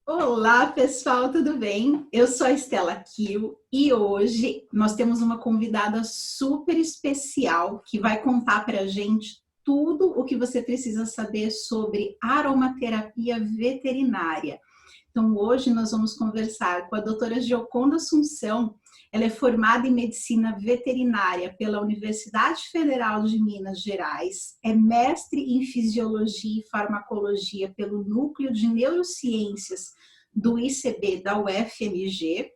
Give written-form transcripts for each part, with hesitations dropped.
Olá, pessoal, tudo bem? Eu sou a Estela Kiel e hoje nós temos uma convidada super especial que vai contar para a gente tudo o que você precisa saber sobre aromaterapia veterinária. Então, hoje nós vamos conversar com a doutora Gioconda Assunção. Ela é formada em medicina veterinária pela Universidade Federal de Minas Gerais, é mestre em fisiologia e farmacologia pelo Núcleo de Neurociências do ICB da UFMG,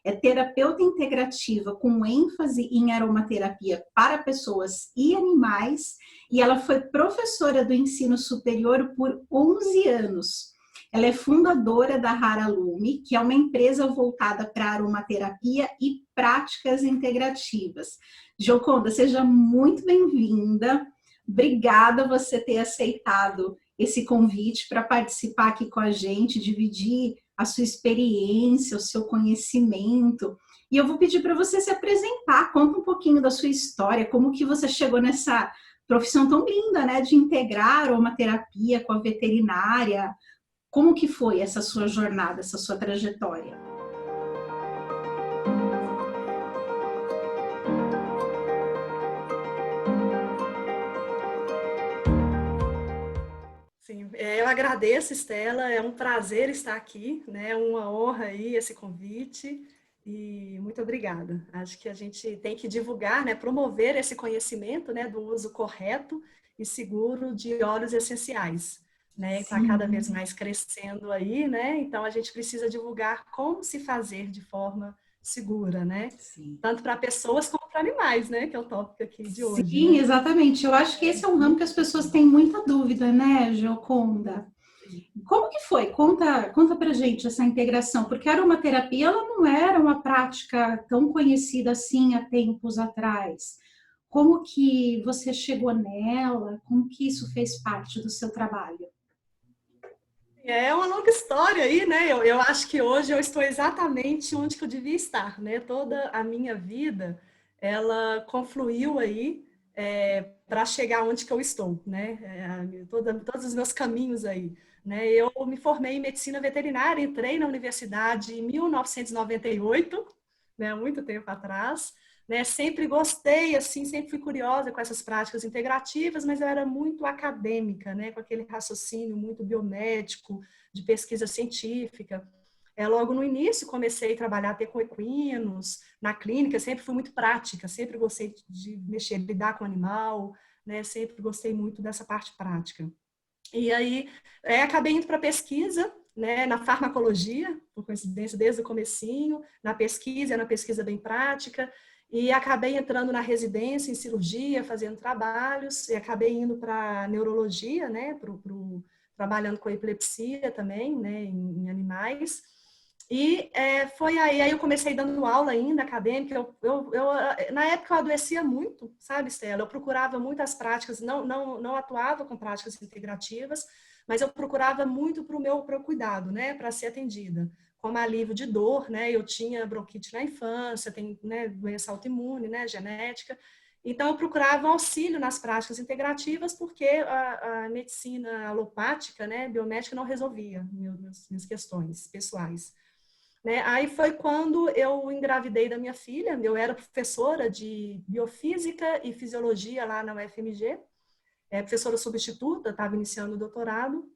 é terapeuta integrativa com ênfase em aromaterapia para pessoas e animais, e ela foi professora do ensino superior por 11 anos. Ela é fundadora da Rara Lume, que é uma empresa voltada para aromaterapia e práticas integrativas. Gioconda, seja muito bem-vinda. Obrigada você ter aceitado esse convite para participar aqui com a gente, dividir a sua experiência, o seu conhecimento. E eu vou pedir para você se apresentar, conta um pouquinho da sua história, como que você chegou nessa profissão tão linda, né, de integrar a aromaterapia com a veterinária. Como que foi essa sua jornada, essa sua trajetória? Sim, eu agradeço, Estela, é um prazer estar aqui, né? Uma honra aí esse convite e muito obrigada. Acho que a gente tem que divulgar, né? Promover esse conhecimento, né? Do uso correto e seguro de óleos essenciais, né? Está cada vez Sim, mais crescendo aí, né? Então a gente precisa divulgar como se fazer de forma segura, né? sim. Tanto para pessoas como para animais, né? Que é o tópico aqui de hoje, Sim, né? exatamente. Eu acho que esse é um ramo que as pessoas têm muita dúvida, né, Gioconda? Como que foi? Conta pra gente essa integração, porque a aromaterapia ela não era uma prática tão conhecida assim há tempos atrás. Como que você chegou nela? Como que isso fez parte do seu trabalho? É uma longa história aí, né? Eu acho que hoje eu estou exatamente onde que eu devia estar, né? Toda a minha vida, ela confluiu aí para chegar onde que eu estou, né? Todos os meus caminhos aí, né? Eu me formei em medicina veterinária, entrei na universidade em 1998, né? Muito tempo atrás, né? Sempre gostei, assim, sempre fui curiosa com essas práticas integrativas, mas eu era muito acadêmica, né? Com aquele raciocínio muito biomédico, de pesquisa científica. Logo no início, comecei a trabalhar até com equinos, na clínica, sempre fui muito prática, sempre gostei de mexer, lidar com animal, né? Sempre gostei muito dessa parte prática. E aí, acabei indo para pesquisa, né, na farmacologia, por coincidência, desde o comecinho, na pesquisa bem prática, e acabei entrando na residência em cirurgia, fazendo trabalhos, e acabei indo para neurologia, né, trabalhando com epilepsia também, né, em animais. E foi aí eu comecei dando aula ainda acadêmica. Na época eu adoecia muito, sabe, Stella? Eu procurava muitas práticas, não atuava com práticas integrativas, mas eu procurava muito para o meu cuidado, né, para ser atendida. Como alívio de dor, né? Eu tinha bronquite na infância, tem, né, doença autoimune, né, genética. Então, eu procurava auxílio nas práticas integrativas, porque a medicina alopática, né, biomédica, não resolvia minhas questões pessoais. Né? Aí foi quando eu engravidei da minha filha, eu era professora de biofísica e fisiologia lá na UFMG, professora substituta, estava iniciando o doutorado,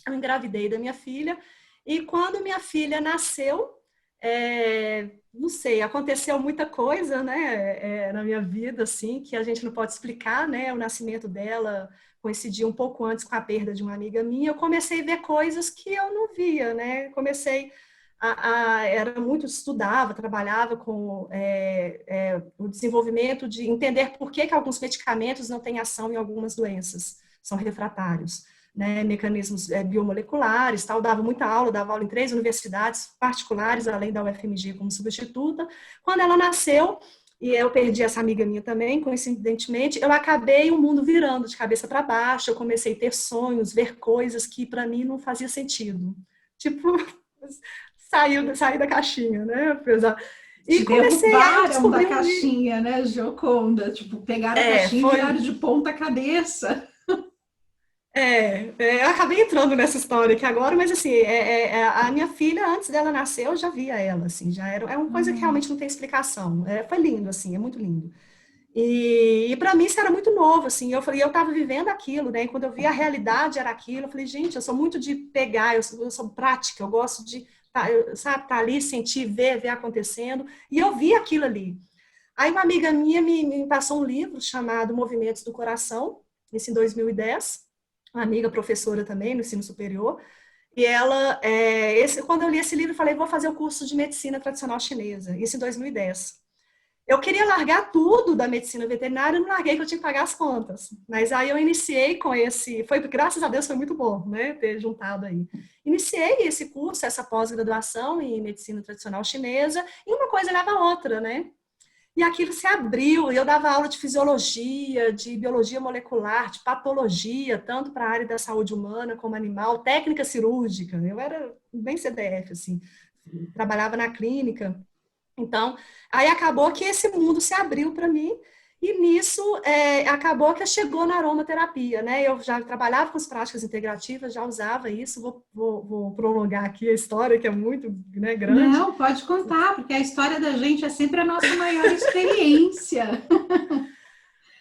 eu engravidei da minha filha, e quando minha filha nasceu, não sei, aconteceu muita coisa, né, na minha vida, assim, que a gente não pode explicar, né, o nascimento dela coincidiu um pouco antes com a perda de uma amiga minha, eu comecei a ver coisas que eu não via, né, comecei era muito, estudava, trabalhava com o desenvolvimento de entender por que alguns medicamentos não têm ação em algumas doenças, são refratários, né, mecanismos biomoleculares, tal, dava aula em 3 universidades particulares, além da UFMG como substituta. Quando ela nasceu, e eu perdi essa amiga minha também, coincidentemente, eu acabei o mundo virando de cabeça para baixo, eu comecei a ter sonhos, ver coisas que para mim não fazia sentido. Tipo, sair da caixinha, né? E Te comecei a derrubaram da descobrir um livro. caixinha, né, Gioconda? Tipo, pegaram a caixinha e Foi viraram de ponta cabeça. Eu acabei entrando nessa história aqui agora, mas assim, a minha filha, antes dela nascer, eu já via ela, assim, já era, é uma coisa que realmente não tem explicação. Foi lindo, assim, é muito lindo. E para mim isso era muito novo, assim, eu falei, eu estava vivendo aquilo, né? E quando eu vi a realidade era aquilo, eu falei, gente, eu sou muito de pegar, eu sou prática, eu gosto de, sabe, tá ali, sentir, ver acontecendo, e eu vi aquilo ali. Aí uma amiga minha me passou um livro chamado Movimentos do Coração, isso em 2010, uma amiga professora também no ensino superior, e ela, quando eu li esse livro, eu falei, vou fazer o curso de medicina tradicional chinesa, isso em 2010. Eu queria largar tudo da medicina veterinária, não larguei que eu tinha que pagar as contas. Mas aí eu iniciei com graças a Deus foi muito bom, né, ter juntado aí. Iniciei esse curso, essa pós-graduação em medicina tradicional chinesa, e uma coisa leva a outra, né? E aquilo se abriu, e eu dava aula de fisiologia, de biologia molecular, de patologia, tanto para a área da saúde humana como animal, técnica cirúrgica. Eu era bem CDF, assim, trabalhava na clínica. Então, aí acabou que esse mundo se abriu para mim, e nisso acabou que chegou na aromaterapia, né? Eu já trabalhava com as práticas integrativas, já usava isso, vou prolongar aqui a história, que é muito, né, grande. Não, pode contar, porque a história da gente é sempre a nossa maior experiência.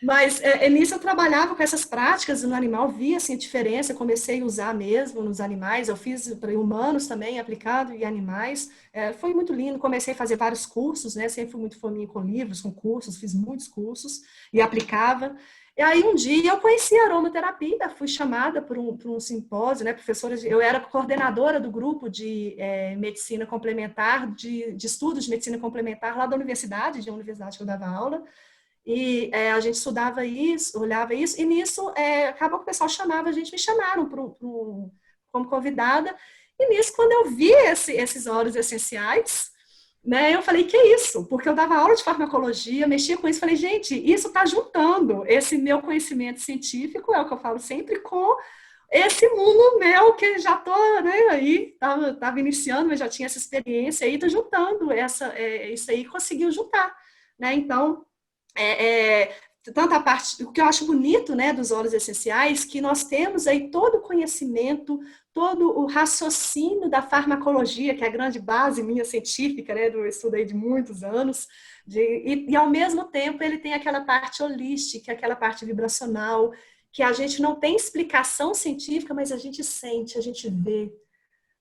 Mas nisso eu trabalhava com essas práticas no animal, via assim, a diferença, comecei a usar mesmo nos animais, eu fiz para humanos também, aplicado em animais, foi muito lindo, comecei a fazer vários cursos, né, sempre fui muito fominha com livros, com cursos, fiz muitos cursos e aplicava. E aí um dia eu conheci a aromaterapia, fui chamada por um simpósio, né, professora, eu era coordenadora do grupo de medicina complementar, de estudos de medicina complementar lá da universidade, de uma universidade que eu dava aula, e a gente estudava isso, olhava isso, e nisso acabou que o pessoal chamava, a gente me chamaram como convidada, e nisso, quando eu vi esses óleos essenciais, né, eu falei, que isso? Porque eu dava aula de farmacologia, mexia com isso, falei, gente, isso está juntando esse meu conhecimento científico, é o que eu falo sempre, com esse mundo meu, que já estou, né, aí, estava iniciando, mas já tinha essa experiência, aí estou juntando isso aí, conseguiu juntar, né, então tanto a parte, o que eu acho bonito, né, dos óleos essenciais, que nós temos aí todo o conhecimento, todo o raciocínio da farmacologia, que é a grande base minha científica, né, do estudo aí de muitos anos, e ao mesmo tempo ele tem aquela parte holística, aquela parte vibracional, que a gente não tem explicação científica, mas a gente sente, a gente vê,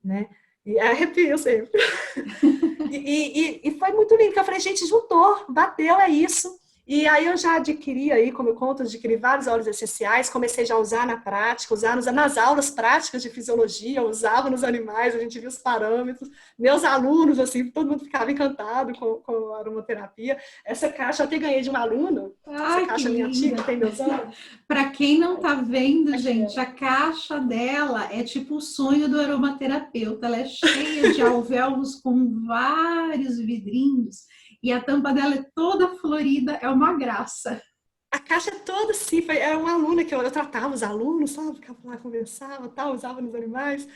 né? E arrepio sempre. E foi muito lindo, que eu falei, gente, juntou, bateu, é isso. E aí eu já adquiri aí, como eu conto, adquiri vários óleos essenciais, comecei já a usar na prática, usar nas aulas práticas de fisiologia, eu usava nos animais, a gente via os parâmetros. Meus alunos, assim, todo mundo ficava encantado com a aromaterapia. Essa caixa eu até ganhei de um aluno, essa Ai, que caixa minha linda! antiga, tem meus óleos. Para quem não está vendo, gente, a caixa dela é tipo o sonho do aromaterapeuta. Ela é cheia de alvéolos com vários vidrinhos e a tampa dela é toda florida, é uma graça. A caixa toda, assim, era uma aluna que eu tratava os alunos, sabe? Ficava lá, conversava, tal, usava nos animais.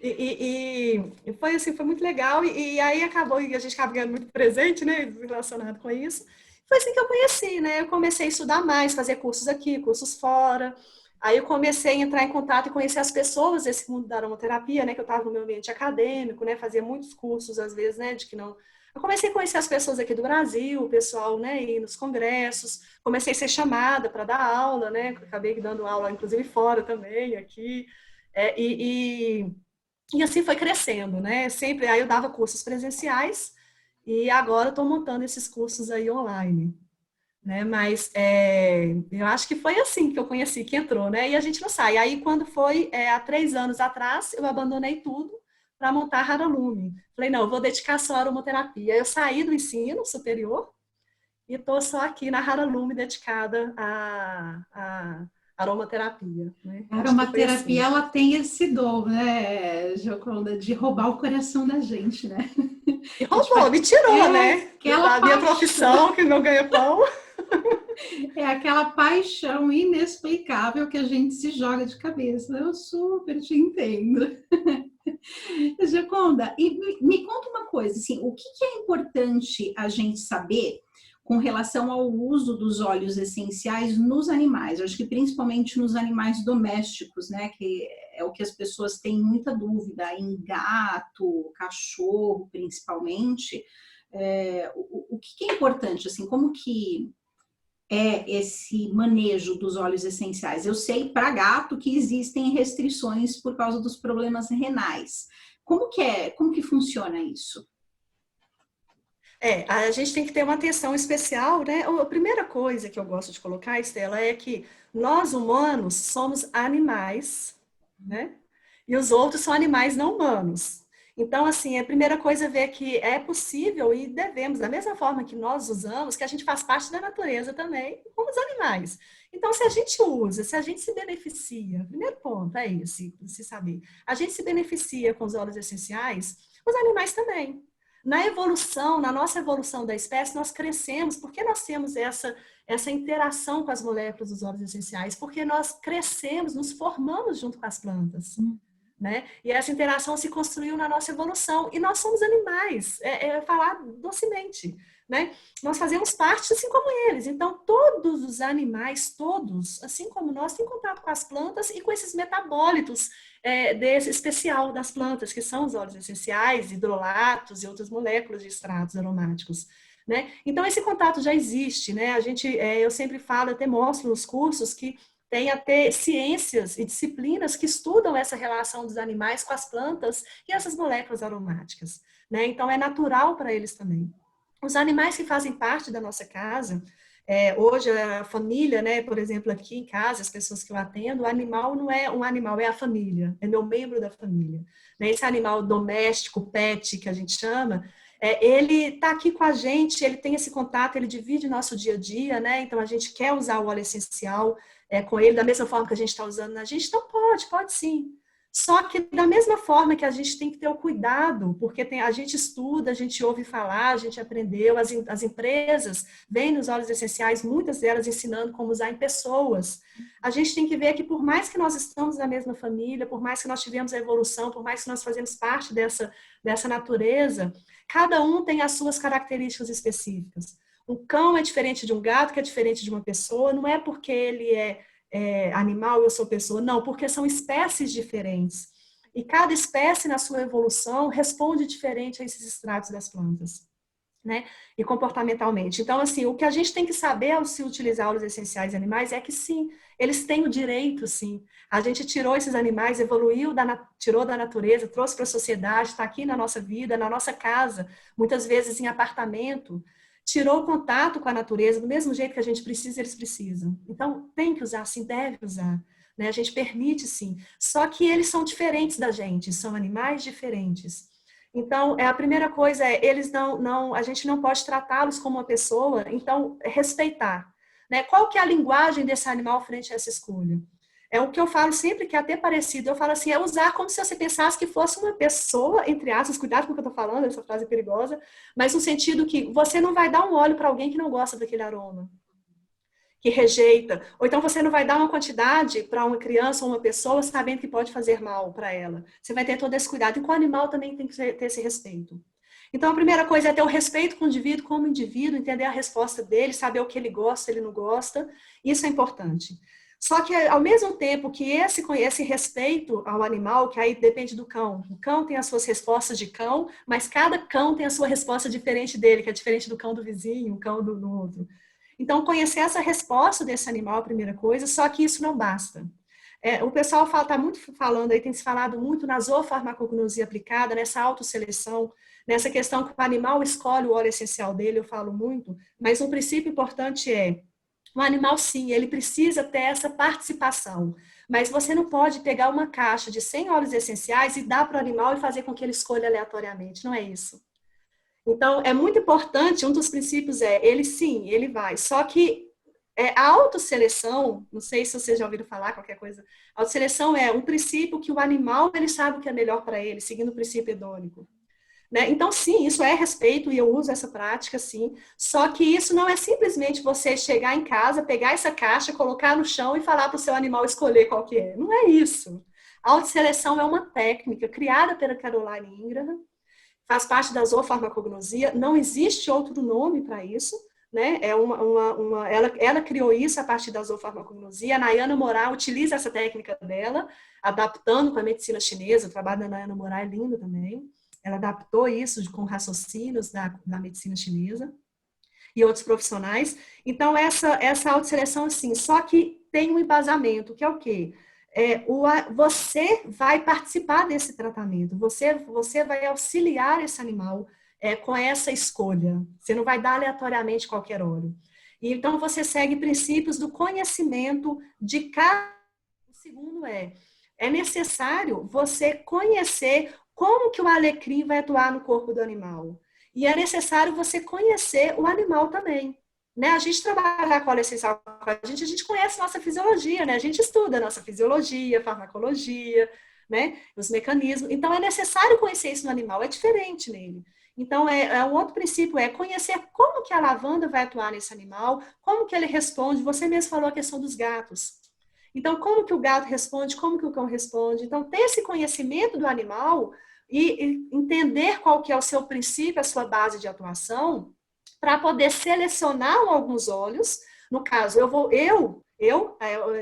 E foi assim, foi muito legal. E aí acabou, e a gente acaba ganhando muito presente, né? Relacionado com isso. Foi assim que eu conheci, né? Eu comecei a estudar mais, fazer cursos aqui, cursos fora. Aí eu comecei a entrar em contato e conhecer as pessoas desse mundo da aromaterapia, né? Que eu estava no meu ambiente acadêmico, né? Fazia muitos cursos, às vezes, né? De que não. Eu comecei a conhecer as pessoas aqui do Brasil, o pessoal, né? Ir nos congressos. Comecei a ser chamada para dar aula, né? Acabei dando aula, inclusive, fora também, aqui. É, e, e, e assim foi crescendo, né? Sempre, aí eu dava cursos presenciais e agora estou montando esses cursos aí online, né? Mas eu acho que foi assim que eu conheci, que entrou, né? E a gente não sai. Aí quando foi há 3 anos atrás, eu abandonei tudo para montar a Haralume. Falei, não, eu vou dedicar só à aromaterapia. Eu saí do ensino superior e estou só aqui na Haralume dedicada à aromaterapia, né? A Acho que foi aromaterapia, assim. ela tem esse dom, né, Gioconda, de roubar o coração da gente, né? E É tipo, roubou, me tirou, é né? aquela Da minha paixão, profissão, que não ganha pão. é aquela paixão inexplicável que a gente se joga de cabeça. Eu super te entendo. Gioconda, e me conta uma coisa, assim, o que é importante a gente saber com relação ao uso dos óleos essenciais nos animais. Eu acho que principalmente nos animais domésticos, né? Que é o que as pessoas têm muita dúvida, em gato, cachorro, principalmente. O que é importante, assim, como que é esse manejo dos óleos essenciais? Eu sei para gato que existem restrições por causa dos problemas renais. Como que funciona isso? A gente tem que ter uma atenção especial, né? A primeira coisa que eu gosto de colocar, Estela, é que nós humanos somos animais, né? E os outros são animais não humanos. Então, assim, a primeira coisa é ver que é possível e devemos, da mesma forma que nós usamos, que a gente faz parte da natureza também, como os animais. Então, se a gente usa, se a gente se beneficia, primeiro ponto é esse, se saber. A gente se beneficia com os óleos essenciais, os animais também. Na evolução, na nossa evolução da espécie, nós crescemos, porque nós temos essa interação com as moléculas dos óleos essenciais, porque nós crescemos, nos formamos junto com as plantas. Né? E essa interação se construiu na nossa evolução. E nós somos animais, falar docemente. Né? Nós fazemos parte assim como eles. Então, todos os animais, todos, assim como nós, têm contato com as plantas e com esses metabólitos desse especial das plantas, que são os óleos essenciais, hidrolatos e outras moléculas de extratos aromáticos. Né? Então, esse contato já existe. Né? Eu sempre falo, até mostro nos cursos que tem até ciências e disciplinas que estudam essa relação dos animais com as plantas e essas moléculas aromáticas. Né? Então, é natural para eles também. Os animais que fazem parte da nossa casa, hoje a família, né, por exemplo, aqui em casa, as pessoas que eu atendo, o animal não é um animal, é a família, é meu membro da família. Né? Esse animal doméstico, pet, que a gente chama, ele está aqui com a gente, ele tem esse contato, ele divide nosso dia a dia, né? Então a gente quer usar o óleo essencial com ele da mesma forma que a gente está usando na gente, então pode sim. Só que da mesma forma que a gente tem que ter o cuidado, porque a gente estuda, a gente ouve falar, a gente aprendeu, as empresas vêm nos óleos essenciais, muitas delas ensinando como usar em pessoas. A gente tem que ver que por mais que nós estamos na mesma família, por mais que nós tivemos a evolução, por mais que nós fazemos parte dessa natureza, cada um tem as suas características específicas. Um cão é diferente de um gato, que é diferente de uma pessoa, não é porque ele é animal, eu sou pessoa, não, porque são espécies diferentes. E cada espécie, na sua evolução, responde diferente a esses extratos das plantas, né? E comportamentalmente. Então, assim, o que a gente tem que saber ao se utilizar os essenciais animais é que, sim, eles têm o direito, sim. A gente tirou esses animais, evoluiu, tirou da natureza, trouxe para a sociedade, está aqui na nossa vida, na nossa casa, muitas vezes em apartamento, tirou o contato com a natureza, do mesmo jeito que a gente precisa, eles precisam. Então, tem que usar, sim, deve usar. Né? A gente permite, sim. Só que eles são diferentes da gente, são animais diferentes. Então, a primeira coisa eles a gente não pode tratá-los como uma pessoa, então, respeitar. Né? Qual que é a linguagem desse animal frente a essa escolha? É o que eu falo sempre, que é até parecido. Eu falo assim, é usar como se você pensasse que fosse uma pessoa, entre aspas, cuidado com o que eu estou falando, essa frase é perigosa, mas no sentido que você não vai dar um óleo para alguém que não gosta daquele aroma, que rejeita. Ou então você não vai dar uma quantidade para uma criança ou uma pessoa sabendo que pode fazer mal para ela. Você vai ter todo esse cuidado. E com o animal também tem que ter esse respeito. Então, a primeira coisa é ter o respeito com o indivíduo como indivíduo, entender a resposta dele, saber o que ele gosta, ele não gosta. Isso é importante. Só que, ao mesmo tempo que esse respeito ao animal, que aí depende do cão. O cão tem as suas respostas de cão, mas cada cão tem a sua resposta diferente dele, que é diferente do cão do vizinho, o cão do outro. Então, conhecer essa resposta desse animal é a primeira coisa, só que isso não basta. O pessoal está muito falando aí, tem se falado muito na zoofarmacognosia aplicada, nessa autoseleção, nessa questão que o animal escolhe o óleo essencial dele, eu falo muito, mas um princípio importante o animal, sim, ele precisa ter essa participação, mas você não pode pegar uma caixa de 100 óleos essenciais e dar para o animal e fazer com que ele escolha aleatoriamente, não é isso. Então, é muito importante, um dos princípios ele sim, ele vai, só que a autosseleção, não sei se vocês já ouviram falar qualquer coisa, a autosseleção é um princípio que o animal, ele sabe o que é melhor para ele, seguindo o princípio hedônico. Né? Então, sim, isso é respeito e eu uso essa prática, sim. Só que isso não é simplesmente você chegar em casa, pegar essa caixa, colocar no chão e falar para o seu animal escolher qual que é. Não é isso. A autosseleção é uma técnica criada pela Caroline Ingraham, faz parte da zoofarmacognosia, não existe outro nome para isso, né? Ela criou isso a partir da zoofarmacognosia. A Nayana Morar utiliza essa técnica dela, adaptando com a medicina chinesa. O trabalho da Nayana Morar é lindo também. Ela adaptou isso com raciocínios da medicina chinesa e outros profissionais. Então, essa autoseleção, assim, só que tem um embasamento, que é o quê? Você vai participar desse tratamento, você vai auxiliar esse animal com essa escolha. Você não vai dar aleatoriamente qualquer óleo. E, então, você segue princípios do conhecimento de cada... O segundo é necessário você conhecer como que o alecrim vai atuar no corpo do animal. E é necessário você conhecer o animal também. Né? A gente trabalha com óleo essencial com a gente conhece nossa fisiologia, né? A gente estuda nossa fisiologia, farmacologia, né? Os mecanismos. Então, é necessário conhecer isso no animal, é diferente nele. Então, o outro princípio é conhecer como que a lavanda vai atuar nesse animal, como que ele responde. Você mesmo falou a questão dos gatos. Então, como que o gato responde, como que o cão responde. Então, ter esse conhecimento do animal e entender qual que é o seu princípio, a sua base de atuação, para poder selecionar alguns óleos. No caso,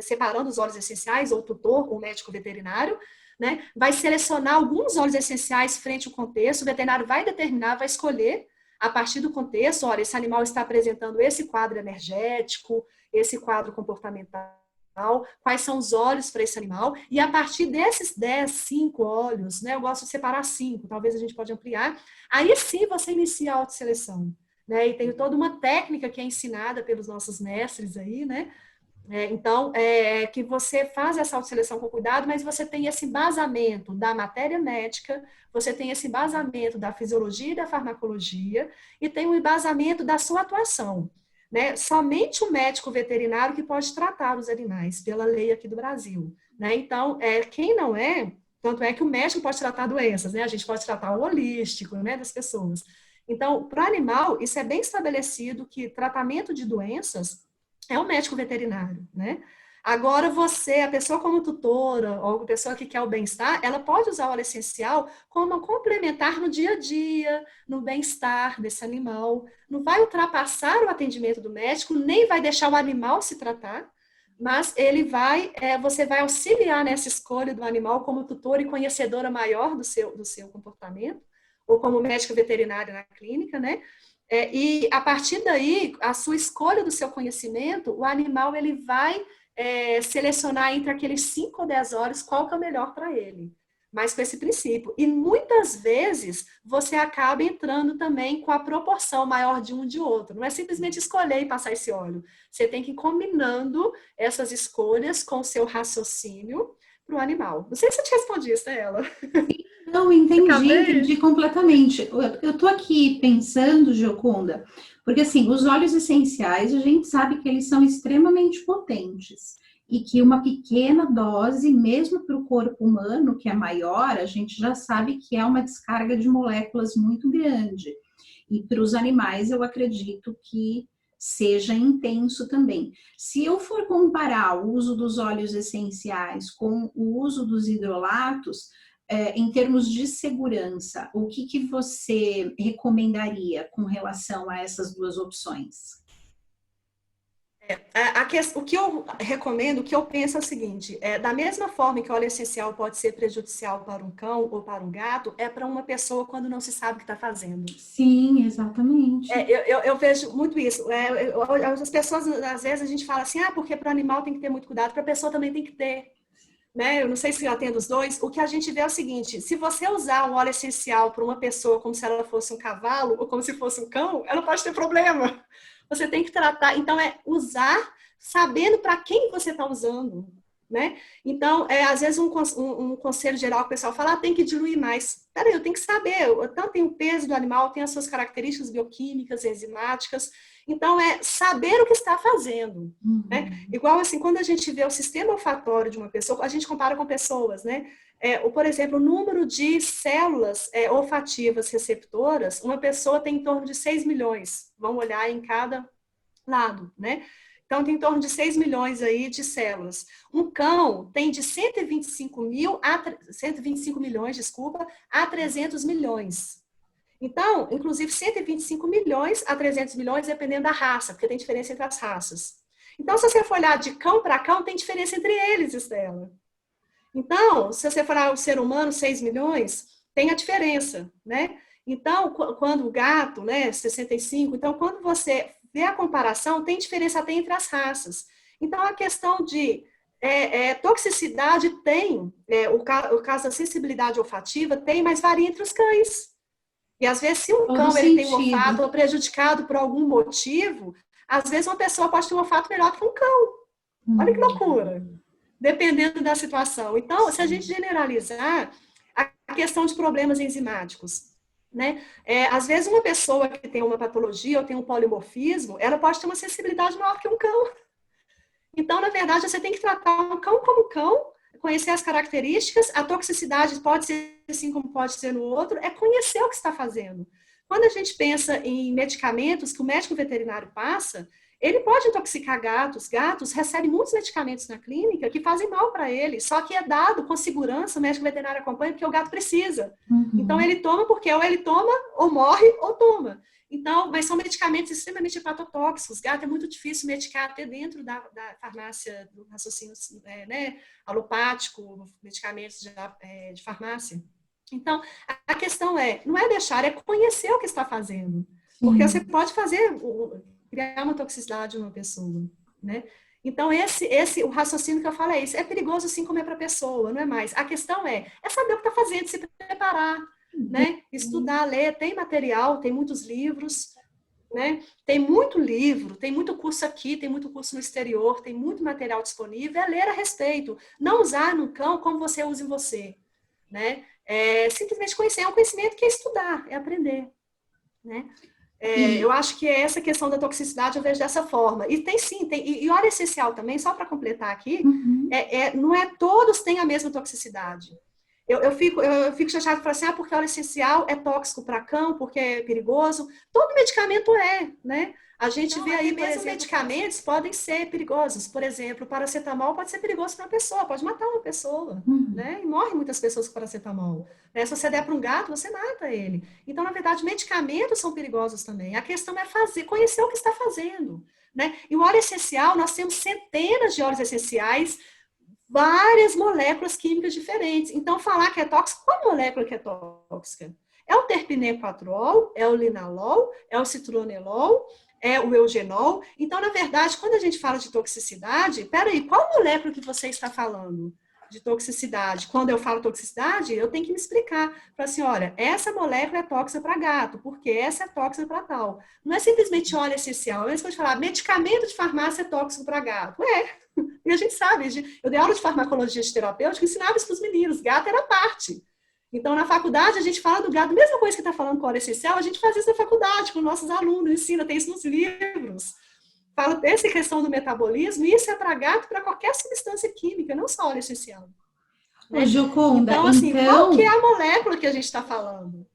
separando os óleos essenciais, ou o tutor, ou o médico veterinário, né, vai selecionar alguns óleos essenciais frente ao contexto, o veterinário vai determinar, vai escolher, a partir do contexto, olha, esse animal está apresentando esse quadro energético, esse quadro comportamental, quais são os óleos para esse animal, e a partir desses 10, 5 óleos, né, eu gosto de separar 5, talvez a gente pode ampliar, aí sim você inicia a autoseleção. Né, e tem toda uma técnica que é ensinada pelos nossos mestres aí, né? Então, que você faz essa autoseleção com cuidado, mas você tem esse embasamento da matéria médica, você tem esse embasamento da fisiologia e da farmacologia, e tem um embasamento da sua atuação. Né? Somente o médico veterinário que pode tratar os animais, pela lei aqui do Brasil. Né? Então, quem não é, tanto é que o médico pode tratar doenças, né? A gente pode tratar o holístico, né, das pessoas. Então, para o animal, isso é bem estabelecido que tratamento de doenças é o médico veterinário, né? Agora você, a pessoa como tutora, ou a pessoa que quer o bem-estar, ela pode usar o óleo essencial como complementar no dia a dia, no bem-estar desse animal. Não vai ultrapassar o atendimento do médico, nem vai deixar o animal se tratar, mas você vai auxiliar nessa escolha do animal como tutora e conhecedora maior do seu comportamento, ou como médico veterinário na clínica, né? E a partir daí, a sua escolha do seu conhecimento, o animal ele vai selecionar entre aqueles 5 ou 10 horas qual que é o melhor para ele. Mas com esse princípio. E muitas vezes você acaba entrando também com a proporção maior de um de outro. Não é simplesmente escolher e passar esse óleo. Você tem que ir combinando essas escolhas com o seu raciocínio para o animal. Não sei se eu te respondi isso, ela. Não, entendi completamente. Eu estou aqui pensando, Gioconda, porque assim, os óleos essenciais, a gente sabe que eles são extremamente potentes e que uma pequena dose, mesmo para o corpo humano, que é maior, a gente já sabe que é uma descarga de moléculas muito grande. E para os animais, eu acredito que seja intenso também. Se eu for comparar o uso dos óleos essenciais com o uso dos hidrolatos, em termos de segurança, o que você recomendaria com relação a essas duas opções? O que eu recomendo, o que eu penso é o seguinte, da mesma forma que o óleo essencial pode ser prejudicial para um cão ou para um gato, é para uma pessoa quando não se sabe o que está fazendo. Sim, exatamente. Eu vejo muito isso. As pessoas, às vezes, a gente fala assim, porque para o animal tem que ter muito cuidado, para a pessoa também tem que ter. Né? Eu não sei se já tem dos dois. O que a gente vê é o seguinte, se você usar um óleo essencial para uma pessoa como se ela fosse um cavalo ou como se fosse um cão, ela pode ter problema. Você tem que tratar, então usar sabendo para quem você está usando, né? Então, às vezes um conselho geral que o pessoal fala, tem que diluir mais. Peraí, eu tenho que saber, então tem o peso do animal, tem as suas características bioquímicas, enzimáticas, então saber o que está fazendo, né? Igual assim, quando a gente vê o sistema olfatório de uma pessoa, a gente compara com pessoas, né? Por exemplo, o número de células olfativas receptoras, uma pessoa tem em torno de 6 milhões. Vamos olhar em cada lado, né? Então, tem em torno de 6 milhões aí de células. Um cão tem de 125 milhões, a 300 milhões. Então, inclusive 125 milhões a 300 milhões, dependendo da raça, porque tem diferença entre as raças. Então, se você for olhar de cão para cão, tem diferença entre eles, Estela. Então, se você for olhar o ser humano, 6 milhões, tem a diferença, né? Então, quando o gato, né, 65, então, quando você vê a comparação, tem diferença até entre as raças. Então, a questão de toxicidade tem, o caso da sensibilidade olfativa tem, mas varia entre os cães. E às vezes, se um Todo cão ele tem um sentido. olfato prejudicado por algum motivo, às vezes uma pessoa pode ter um olfato melhor que um cão. Olha que loucura. Dependendo da situação. Então, se a gente generalizar a questão de problemas enzimáticos, né? Às vezes uma pessoa que tem uma patologia ou tem um polimorfismo, ela pode ter uma sensibilidade maior que um cão. Então, na verdade, você tem que tratar um cão como cão, conhecer as características, a toxicidade pode ser assim como pode ser no outro, é conhecer o que está fazendo. Quando a gente pensa em medicamentos que o médico veterinário passa, ele pode intoxicar gatos. Gatos recebem muitos medicamentos na clínica que fazem mal para eles, só que é dado com segurança, o médico veterinário acompanha porque o gato precisa. Então, ele toma porque ou ele toma, ou morre, ou toma. Então, mas são medicamentos extremamente hepatotóxicos. Gato é muito difícil medicar até dentro da farmácia, do raciocínio né, alopático, medicamentos de farmácia. Então, a questão não é deixar, é conhecer o que está fazendo. Porque você pode criar uma toxicidade numa pessoa, né? Então, o raciocínio que eu falo é esse. É perigoso sim como é para a pessoa, não é mais. A questão é saber o que está fazendo, se preparar, né? Estudar, ler, tem material, tem muitos livros, né? Tem muito livro, tem muito curso aqui, tem muito curso no exterior, tem muito material disponível, é ler a respeito. Não usar no cão como você usa em você, né? Simplesmente conhecer, é um conhecimento que é estudar, é aprender, né? Eu acho que essa questão da toxicidade eu vejo dessa forma. E tem sim, e óleo essencial também, só para completar aqui, não é todos têm a mesma toxicidade. Eu fico chateada e falo assim, porque óleo essencial é tóxico para cão, porque é perigoso. Todo medicamento né? A gente vê aí, mesmo medicamentos podem ser perigosos. Por exemplo, o paracetamol pode ser perigoso para uma pessoa, pode matar uma pessoa, né? E morrem muitas pessoas com paracetamol. Né? Se você der para um gato, você mata ele. Então, na verdade, medicamentos são perigosos também. A questão é conhecer o que está fazendo, né? E o óleo essencial, nós temos centenas de óleos essenciais, várias moléculas químicas diferentes. Então, falar que é tóxico, qual molécula que é tóxica? É o terpinequatrol, é o linalol, é o citronelol, é o eugenol. Então, na verdade, quando a gente fala de toxicidade, peraí, qual molécula que você está falando de toxicidade? Quando eu falo toxicidade, eu tenho que me explicar. Falar assim, olha, essa molécula é tóxica para gato, porque essa é tóxica para tal. Não é simplesmente óleo essencial. É mesmo que eu falar, medicamento de farmácia é tóxico para gato. E a gente sabe, eu dei aula de farmacologia de terapêutica, ensinava isso para os meninos, gato era parte. Então, na faculdade, a gente fala do gado, mesma coisa que está falando com óleo essencial, a gente faz isso na faculdade, com nossos alunos, ensina, tem isso nos livros. Fala dessa questão do metabolismo, e isso é para gato, para qualquer substância química, não só óleo essencial. Né? Joconda, então, assim, qual que é a molécula que a gente está falando?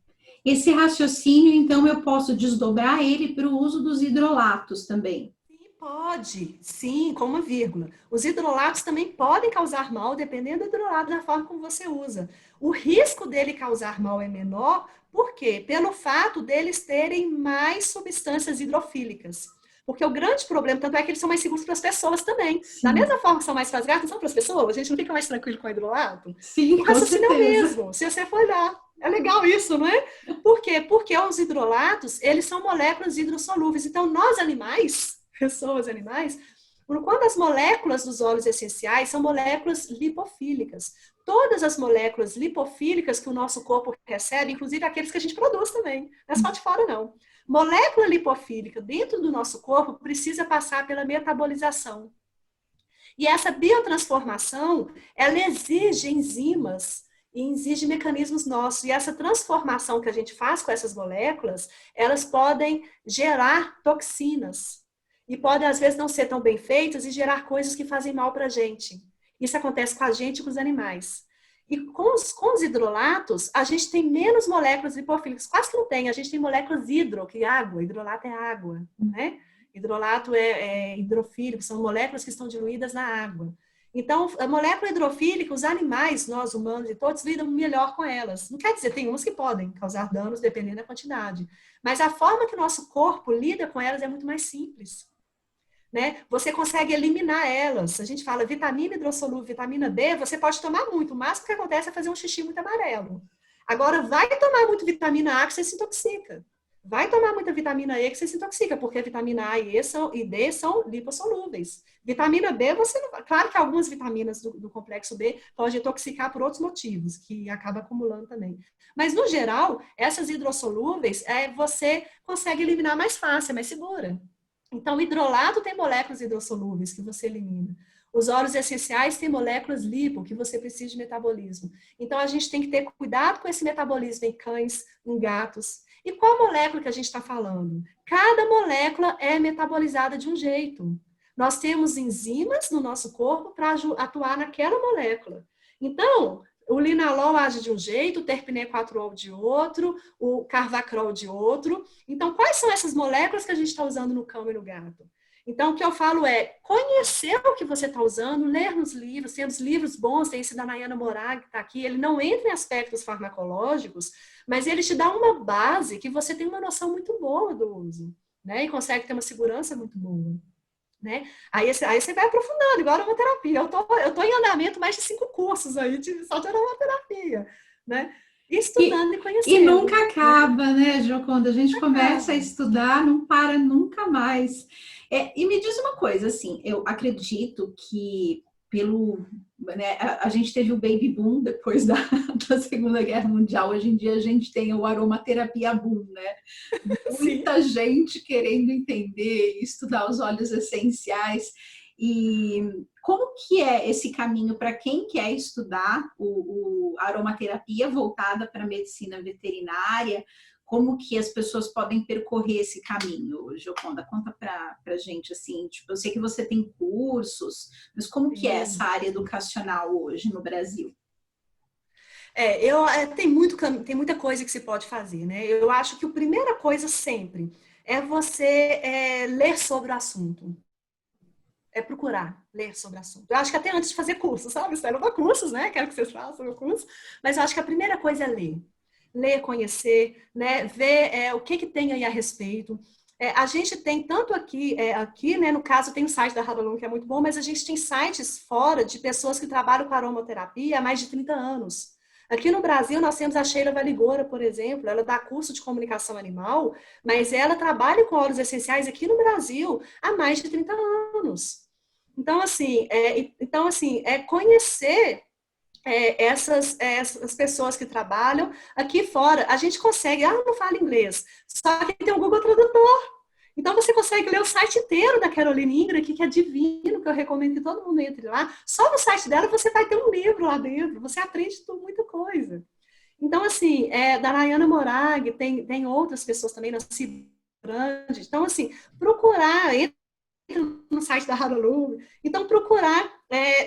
Esse raciocínio, então, eu posso desdobrar ele para o uso dos hidrolatos também. Pode, sim, com uma vírgula. Os hidrolatos também podem causar mal, dependendo do hidrolato, da forma como você usa. O risco dele causar mal é menor, por quê? Pelo fato deles terem mais substâncias hidrofílicas. Porque o grande problema, tanto é que eles são mais seguros para as pessoas também. Sim. Da mesma forma que são mais para as gatas, são para as pessoas, a gente não fica mais tranquilo com o hidrolato? Sim, o raciocínio é o mesmo, se você for olhar. É legal isso, não é? Por quê? Porque os hidrolatos, eles são moléculas hidrossolúveis. Então, nós animais, pessoas, animais, quando as moléculas dos óleos essenciais são moléculas lipofílicas. Todas as moléculas lipofílicas que o nosso corpo recebe, inclusive aqueles que a gente produz também, não é só de fora não. Molécula lipofílica dentro do nosso corpo precisa passar pela metabolização. E essa biotransformação, ela exige enzimas e exige mecanismos nossos. E essa transformação que a gente faz com essas moléculas, elas podem gerar toxinas. E podem, às vezes, não ser tão bem feitas e gerar coisas que fazem mal para a gente. Isso acontece com a gente e com os animais. E com os hidrolatos, a gente tem menos moléculas lipofílicas. Quase que não tem. A gente tem moléculas que é água. Hidrolato é água, né? Hidrolato é hidrofílico, são moléculas que estão diluídas na água. Então, a molécula hidrofílica, os animais, nós humanos e todos, lidam melhor com elas. Não quer dizer, tem uns que podem causar danos dependendo da quantidade. Mas a forma que o nosso corpo lida com elas é muito mais simples. Né? Você consegue eliminar elas. A gente fala vitamina hidrossolúvel, vitamina D, você pode tomar muito. O máximo que acontece é fazer um xixi muito amarelo. Agora, vai tomar muito vitamina A que você se intoxica. Vai tomar muita vitamina E que você se intoxica, porque a vitamina A e D são lipossolúveis. Vitamina B, você não... Claro que algumas vitaminas do complexo B podem intoxicar por outros motivos, que acaba acumulando também. Mas, no geral, essas hidrossolúveis, você consegue eliminar mais fácil, é mais segura. Então, o hidrolato tem moléculas hidrossolúveis que você elimina. Os óleos essenciais têm moléculas lipo, que você precisa de metabolismo. Então, a gente tem que ter cuidado com esse metabolismo em cães, em gatos. E qual molécula que a gente está falando? Cada molécula é metabolizada de um jeito. Nós temos enzimas no nosso corpo para atuar naquela molécula. Então, o linalol age de um jeito, o terpinequatrol de outro, o carvacrol de outro. Então, quais são essas moléculas que a gente está usando no cão e no gato? Então, o que eu falo é conhecer o que você está usando, ler nos livros, tem os livros bons, tem esse da Nayana Morag que está aqui, ele não entra em aspectos farmacológicos, mas ele te dá uma base que você tem uma noção muito boa do uso, né? E consegue ter uma segurança muito boa. Né? Aí você vai aprofundando, igual a aromaterapia. Eu tô em andamento mais de 5 cursos aí só de aromaterapia, né? Estudando e E conhecendo. nunca acaba, né, Gioconda? A gente começa a Acaba. estudar, não para nunca mais. E me diz uma coisa, assim, eu acredito que né, a gente teve o baby boom depois da, da Segunda Guerra Mundial. Hoje em dia a gente tem o aromaterapia boom, né? Sim. Muita gente querendo entender, estudar os óleos essenciais. E como que é esse caminho para quem quer estudar a aromaterapia voltada para a medicina veterinária? Como que as pessoas podem percorrer esse caminho, Gioconda? Conta para a gente, assim, tipo, eu sei que você tem cursos, mas como que é essa Sim. área educacional hoje no Brasil? Tem muita coisa que se pode fazer, né? Eu acho que a primeira coisa sempre é você ler sobre o assunto. É procurar ler sobre o assunto. Eu acho que até antes de fazer curso, sabe? Espero dar cursos, né? Quero que vocês façam o curso. Mas eu acho que a primeira coisa é ler. Ler, conhecer, né? Ver o que tem aí a respeito. A gente tem tanto aqui, né? No caso, tem o site da Radalum, que é muito bom, mas a gente tem sites fora de pessoas que trabalham com aromaterapia há mais de 30 anos. Aqui no Brasil, nós temos a Sheila Valigora, por exemplo, ela dá curso de comunicação animal, mas ela trabalha com óleos essenciais aqui no Brasil há mais de 30 anos. Então, assim, é conhecer essas pessoas que trabalham aqui fora. A gente consegue, não fala inglês, só que tem o Google Tradutor. Então, você consegue ler o site inteiro da Caroline Ingram, que é divino, que eu recomendo que todo mundo entre lá. Só no site dela você vai ter um livro lá dentro, você aprende muita coisa. Então, assim, da Nayana Morag, tem outras pessoas também, na Grande. Então, assim, procurar, no site da Haralub. Então, procurar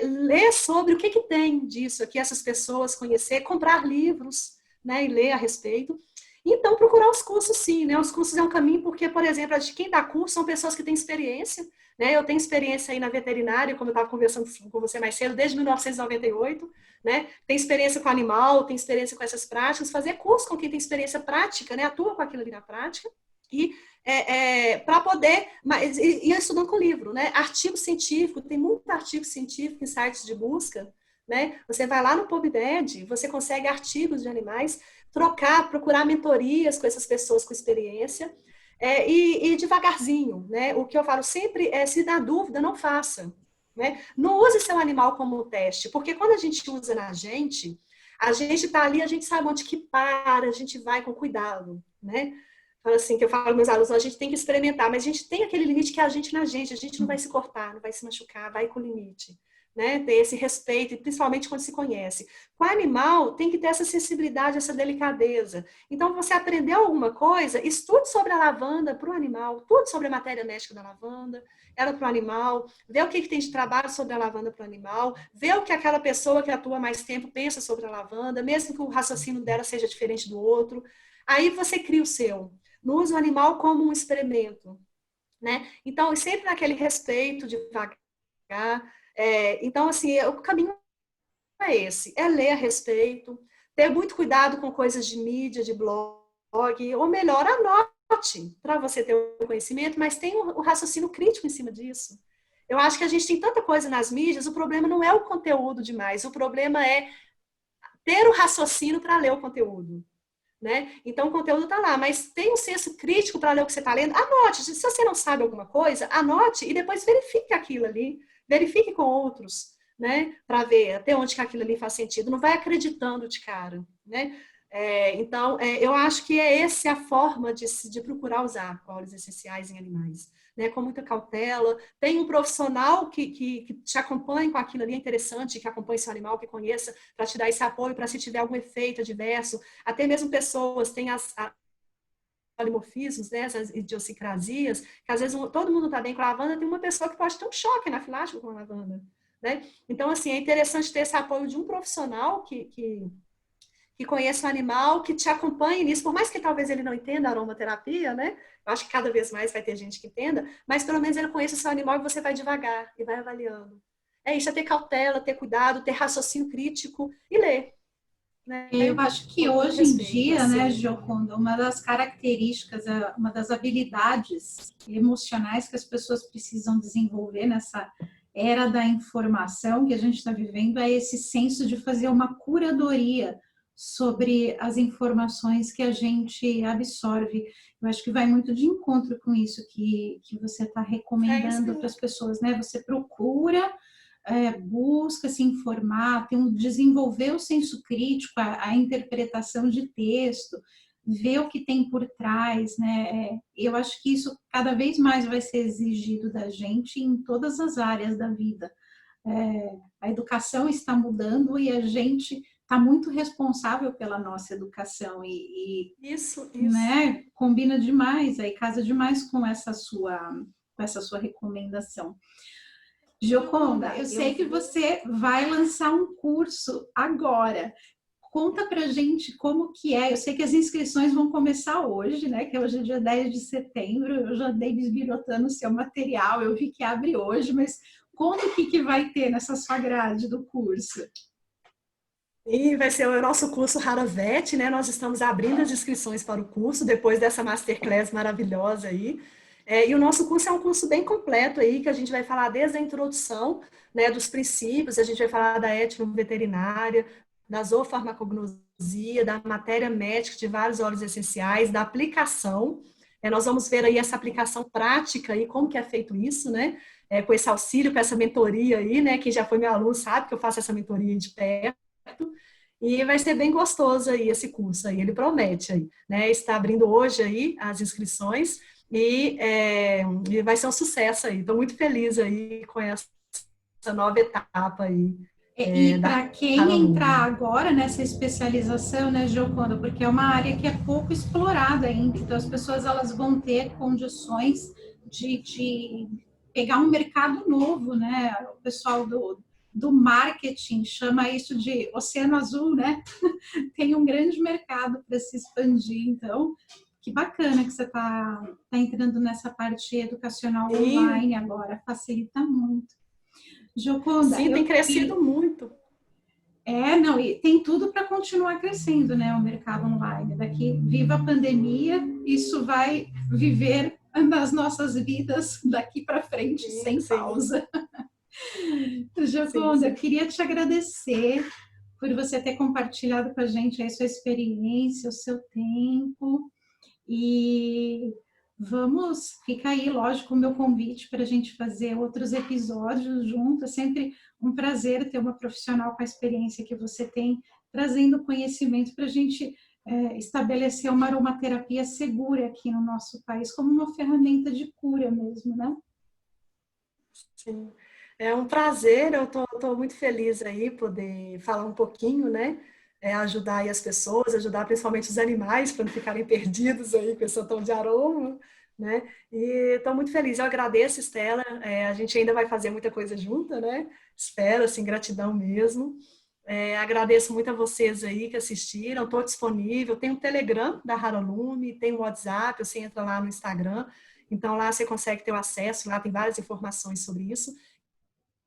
ler sobre o que tem disso aqui, essas pessoas conhecer, comprar livros, né, e ler a respeito. Então, procurar os cursos, sim, né? Os cursos é um caminho, porque, por exemplo, quem dá curso são pessoas que têm experiência, né? Eu tenho experiência aí na veterinária, como eu estava conversando com você mais cedo, desde 1998, né? Tem experiência com animal, tem experiência com essas práticas, fazer curso com quem tem experiência prática, né? Atua com aquilo ali na prática, e para poder ir estudando com o livro, né? Artigo científico, tem muito artigo científico em sites de busca, né? Você vai lá no PubMed, você consegue artigos de animais, procurar mentorias com essas pessoas com experiência, e devagarzinho, né? O que eu falo sempre é, se dá dúvida, não faça, né? Não use seu animal como teste, porque quando a gente usa na gente, a gente está ali, a gente sabe onde que para, a gente vai com cuidado, né? Assim, que eu falo meus alunos, a gente tem que experimentar, mas a gente tem aquele limite que é a gente não vai se cortar, não vai se machucar, vai com o limite, né? Ter esse respeito, e principalmente quando se conhece. Com o animal, tem que ter essa sensibilidade, essa delicadeza. Então, você aprendeu alguma coisa, estude sobre a lavanda para o animal, tudo sobre a matéria médica da lavanda, ela para o animal, vê o que tem de trabalho sobre a lavanda para o animal, vê o que aquela pessoa que atua mais tempo pensa sobre a lavanda, mesmo que o raciocínio dela seja diferente do outro. Aí você cria o seu. Não usa o animal como um experimento, né? Então, sempre naquele respeito, devagar, Então, assim, o caminho é esse, é ler a respeito, ter muito cuidado com coisas de mídia, de blog, ou melhor, anote para você ter o conhecimento, mas tem o raciocínio crítico em cima disso. Eu acho que a gente tem tanta coisa nas mídias, o problema não é o conteúdo demais, o problema é ter o raciocínio para ler o conteúdo. Né? Então, o conteúdo está lá, mas tem um senso crítico para ler o que você está lendo. Anote, se você não sabe alguma coisa, anote e depois verifique aquilo ali, verifique com outros, né? Para ver até onde que aquilo ali faz sentido. Não vai acreditando de cara, né? Então, eu acho que é essa a forma de procurar usar óleos essenciais em animais. Né, com muita cautela, tem um profissional que te acompanhe com aquilo ali, é interessante, que acompanhe seu animal, que conheça, para te dar esse apoio, para se tiver algum efeito adverso, até mesmo pessoas têm as polimorfismos, né, essas idiosincrasias, que às vezes todo mundo está bem com a lavanda, tem uma pessoa que pode ter um choque anafilático com a lavanda, né? Então, assim, é interessante ter esse apoio de um profissional que conheça o animal, que te acompanhe nisso, por mais que talvez ele não entenda a aromaterapia, né? Eu acho que cada vez mais vai ter gente que entenda, mas pelo menos ele conhece o seu animal e você vai devagar e vai avaliando. É isso, é ter cautela, ter cuidado, ter raciocínio crítico e ler. Né? Eu acho que Com todo hoje em respeito, dia, assim. né, Gioconda, uma das características, uma das habilidades emocionais que as pessoas precisam desenvolver nessa era da informação que a gente está vivendo é esse senso de fazer uma curadoria sobre as informações que a gente absorve. Eu acho que vai muito de encontro com isso que você está recomendando para as pessoas, né? Você procura busca se informar, desenvolver o senso crítico, a interpretação de texto, ver o que tem por trás, né? Eu acho que isso cada vez mais vai ser exigido da gente em todas as áreas da vida. A educação está mudando e a gente está muito responsável pela nossa educação Isso. Né, combina demais, aí casa demais com essa sua recomendação. Gioconda, eu sei que você vai lançar um curso agora. Conta pra gente como que é. Eu sei que as inscrições vão começar hoje, né? Que hoje é dia 10 de setembro. Eu já andei bisbilhotando o seu material. Eu vi que abre hoje, mas conta o que vai ter nessa sua grade do curso. E vai ser o nosso curso Raravete, né? Nós estamos abrindo as inscrições para o curso, depois dessa masterclass maravilhosa aí. E o nosso curso é um curso bem completo aí, que a gente vai falar desde a introdução, né, dos princípios, a gente vai falar da etnoveterinária, da zoofarmacognosia, da matéria médica de vários óleos essenciais, da aplicação. Nós vamos ver aí essa aplicação prática e como que é feito isso, né? Com esse auxílio, com essa mentoria aí, né? Quem já foi meu aluno sabe que eu faço essa mentoria de perto. E vai ser bem gostoso aí esse curso aí, ele promete aí, né? Está abrindo hoje aí as inscrições e vai ser um sucesso aí. Estou muito feliz aí com essa nova etapa aí. E para quem entrar agora nessa especialização, né, Gioconda, porque é uma área que é pouco explorada ainda, então as pessoas elas vão ter condições de pegar um mercado novo, né? O pessoal do marketing chama isso de oceano azul, né? Tem um grande mercado para se expandir, então que bacana que você está entrando nessa parte educacional online agora, facilita muito. Gioconda, sim, tem crescido muito. Não, e tem tudo para continuar crescendo, né, o mercado online. Daqui, viva a pandemia, isso vai viver nas nossas vidas daqui para frente, sem pausa. Gioconda, eu queria te agradecer por você ter compartilhado com a gente a sua experiência, o seu tempo. E fica aí, lógico, o meu convite para a gente fazer outros episódios juntos. É sempre um prazer ter uma profissional com a experiência que você tem, trazendo conhecimento para a gente estabelecer uma aromaterapia segura aqui no nosso país, como uma ferramenta de cura mesmo, né? Sim, é um prazer, eu tô muito feliz aí poder falar um pouquinho, né? Ajudar aí as pessoas, ajudar principalmente os animais para não ficarem perdidos aí com esse tom de aroma, né? E estou muito feliz, eu agradeço, Estela, a gente ainda vai fazer muita coisa junta, né? Espero, assim, gratidão mesmo. Agradeço muito a vocês aí que assistiram, estou disponível, tem o Telegram da Haralume, tem o WhatsApp, você entra lá no Instagram, então lá você consegue ter o acesso, lá tem várias informações sobre isso.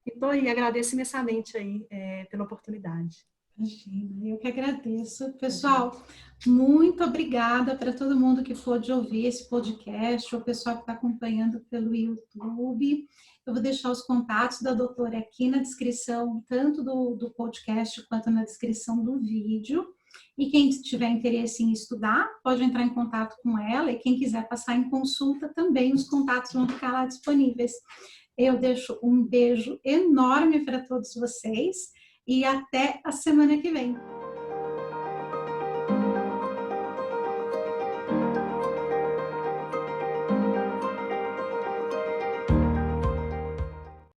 Então, aí, agradeço imensamente aí, pela oportunidade. Imagina, eu que agradeço. Pessoal, muito obrigada para todo mundo que for de ouvir esse podcast, o pessoal que está acompanhando pelo YouTube. Eu vou deixar os contatos da doutora aqui na descrição, tanto do podcast quanto na descrição do vídeo. E quem tiver interesse em estudar, pode entrar em contato com ela. E quem quiser passar em consulta, também os contatos vão ficar lá disponíveis. Eu deixo um beijo enorme para todos vocês e até a semana que vem.